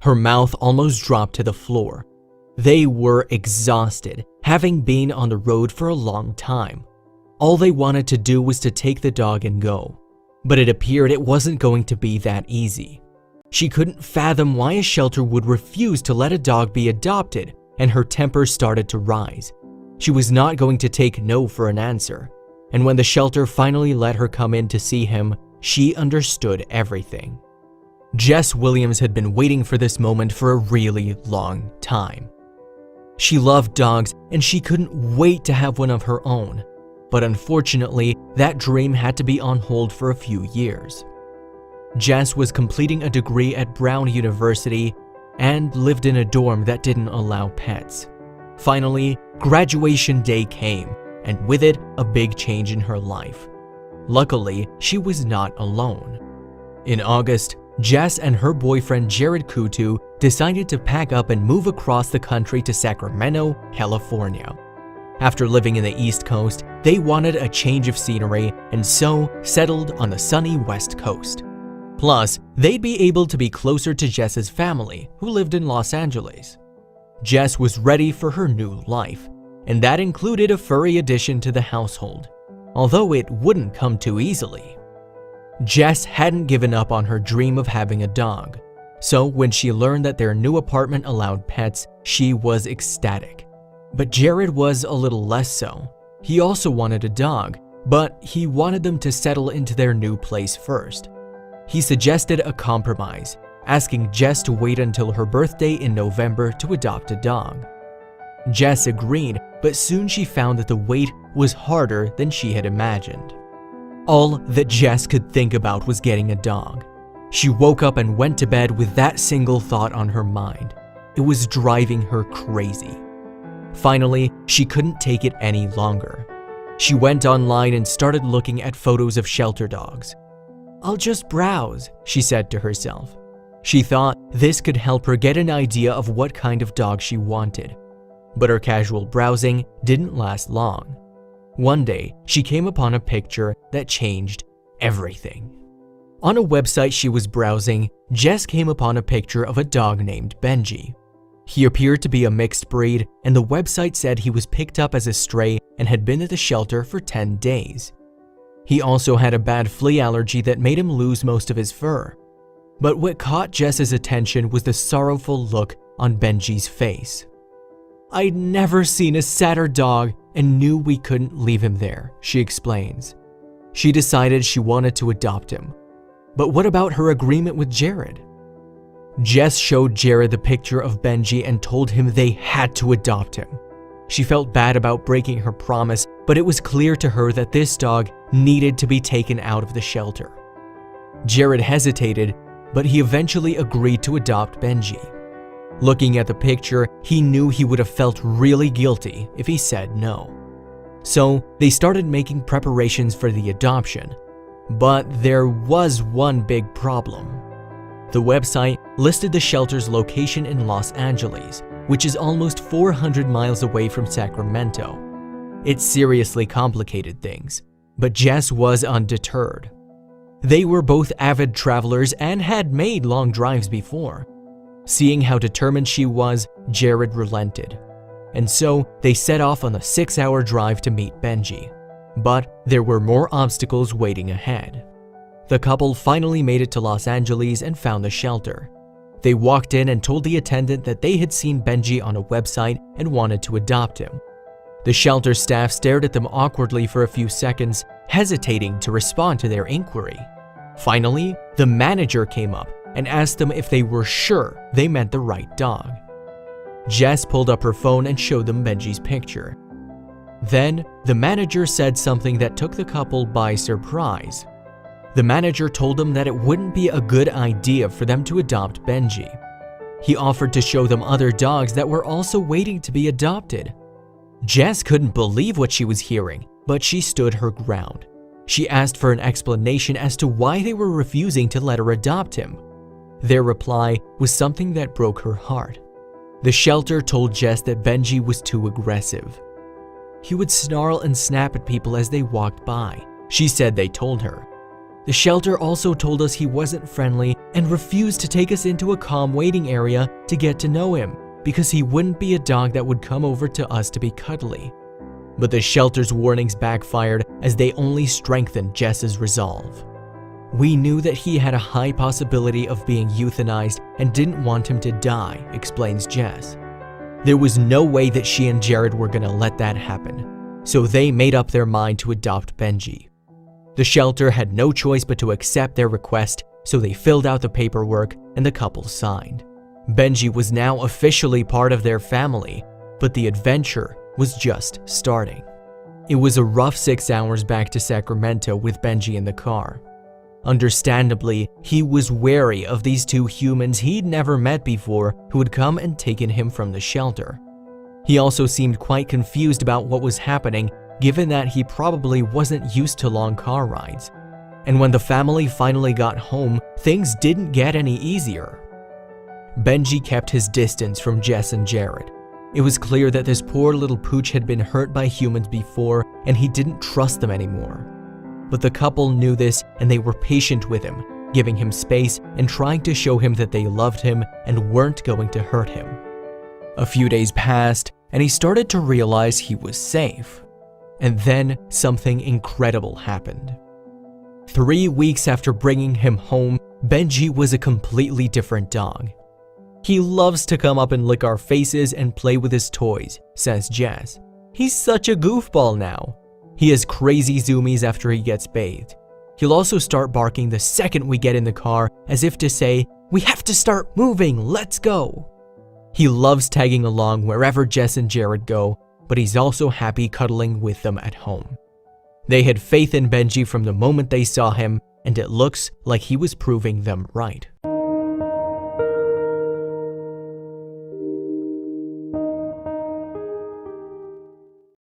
Her mouth almost dropped to the floor. They were exhausted, having been on the road for a long time. All they wanted to do was to take the dog and go. But it appeared it wasn't going to be that easy. She couldn't fathom why a shelter would refuse to let a dog be adopted, and her temper started to rise. She was not going to take no for an answer. And when the shelter finally let her come in to see him, she understood everything. Jess Williams had been waiting for this moment for a really long time. She loved dogs and she couldn't wait to have one of her own. But unfortunately, that dream had to be on hold for a few years. Jess was completing a degree at Brown University and lived in a dorm that didn't allow pets. Finally, graduation day came, and with it, a big change in her life. Luckily, she was not alone. In August, Jess and her boyfriend Jared Kutu decided to pack up and move across the country to Sacramento, California. After living in the East Coast, they wanted a change of scenery and so settled on the sunny West Coast. Plus, they'd be able to be closer to Jess's family, who lived in Los Angeles. Jess was ready for her new life, and that included a furry addition to the household, although it wouldn't come too easily. Jess hadn't given up on her dream of having a dog, so when she learned that their new apartment allowed pets, she was ecstatic. But Jared was a little less so. He also wanted a dog, but he wanted them to settle into their new place first. He suggested a compromise, asking Jess to wait until her birthday in November to adopt a dog. Jess agreed, but soon she found that the wait was harder than she had imagined. All that Jess could think about was getting a dog. She woke up and went to bed with that single thought on her mind. It was driving her crazy. Finally, she couldn't take it any longer. She went online and started looking at photos of shelter dogs. "I'll just browse," she said to herself. She thought this could help her get an idea of what kind of dog she wanted. But her casual browsing didn't last long. One day, she came upon a picture that changed everything. On a website she was browsing, Jess came upon a picture of a dog named Benji. He appeared to be a mixed breed, and the website said he was picked up as a stray and had been at the shelter for 10 days. He also had a bad flea allergy that made him lose most of his fur. But what caught Jess's attention was the sorrowful look on Benji's face. "I'd never seen a sadder dog and knew we couldn't leave him there," she explains. She decided she wanted to adopt him. But what about her agreement with Jared? Jess showed Jared the picture of Benji and told him they had to adopt him. She felt bad about breaking her promise, but it was clear to her that this dog needed to be taken out of the shelter. Jared hesitated, but he eventually agreed to adopt Benji. Looking at the picture, he knew he would have felt really guilty if he said no. So they started making preparations for the adoption. But there was one big problem. The website listed the shelter's location in Los Angeles, which is almost 400 miles away from Sacramento. It seriously complicated things, but Jess was undeterred. They were both avid travelers and had made long drives before. Seeing how determined she was, Jared relented. And so they set off on a 6-hour drive to meet Benji. But there were more obstacles waiting ahead. The couple finally made it to Los Angeles and found the shelter. They walked in and told the attendant that they had seen Benji on a website and wanted to adopt him. The shelter staff stared at them awkwardly for a few seconds, hesitating to respond to their inquiry. Finally, the manager came up and asked them if they were sure they meant the right dog. Jess pulled up her phone and showed them Benji's picture. Then, the manager said something that took the couple by surprise. The manager told them that it wouldn't be a good idea for them to adopt Benji. He offered to show them other dogs that were also waiting to be adopted. Jess couldn't believe what she was hearing, but she stood her ground. She asked for an explanation as to why they were refusing to let her adopt him. Their reply was something that broke her heart. The shelter told Jess that Benji was too aggressive. He would snarl and snap at people as they walked by, she said they told her. The shelter also told us he wasn't friendly and refused to take us into a calm waiting area to get to know him because he wouldn't be a dog that would come over to us to be cuddly. But the shelter's warnings backfired as they only strengthened Jess's resolve. We knew that he had a high possibility of being euthanized and didn't want him to die, explains Jess. There was no way that she and Jared were going to let that happen, so they made up their mind to adopt Benji. The shelter had no choice but to accept their request, so they filled out the paperwork and the couple signed. Benji was now officially part of their family, but the adventure was just starting. It was a rough 6 hours back to Sacramento with Benji in the car. Understandably, he was wary of these two humans he'd never met before who had come and taken him from the shelter. He also seemed quite confused about what was happening, given that he probably wasn't used to long car rides. And when the family finally got home, things didn't get any easier. Benji kept his distance from Jess and Jared. It was clear that this poor little pooch had been hurt by humans before, and he didn't trust them anymore. But the couple knew this, and they were patient with him, giving him space and trying to show him that they loved him and weren't going to hurt him. A few days passed, and he started to realize he was safe. And then something incredible happened. 3 weeks after bringing him home, Benji was a completely different dog. He loves to come up and lick our faces and play with his toys, says Jess. He's such a goofball now. He has crazy zoomies after he gets bathed. He'll also start barking the second we get in the car, as if to say, "We have to start moving, let's go." He loves tagging along wherever Jess and Jared go, but he's also happy cuddling with them at home. They had faith in Benji from the moment they saw him, and it looks like he was proving them right.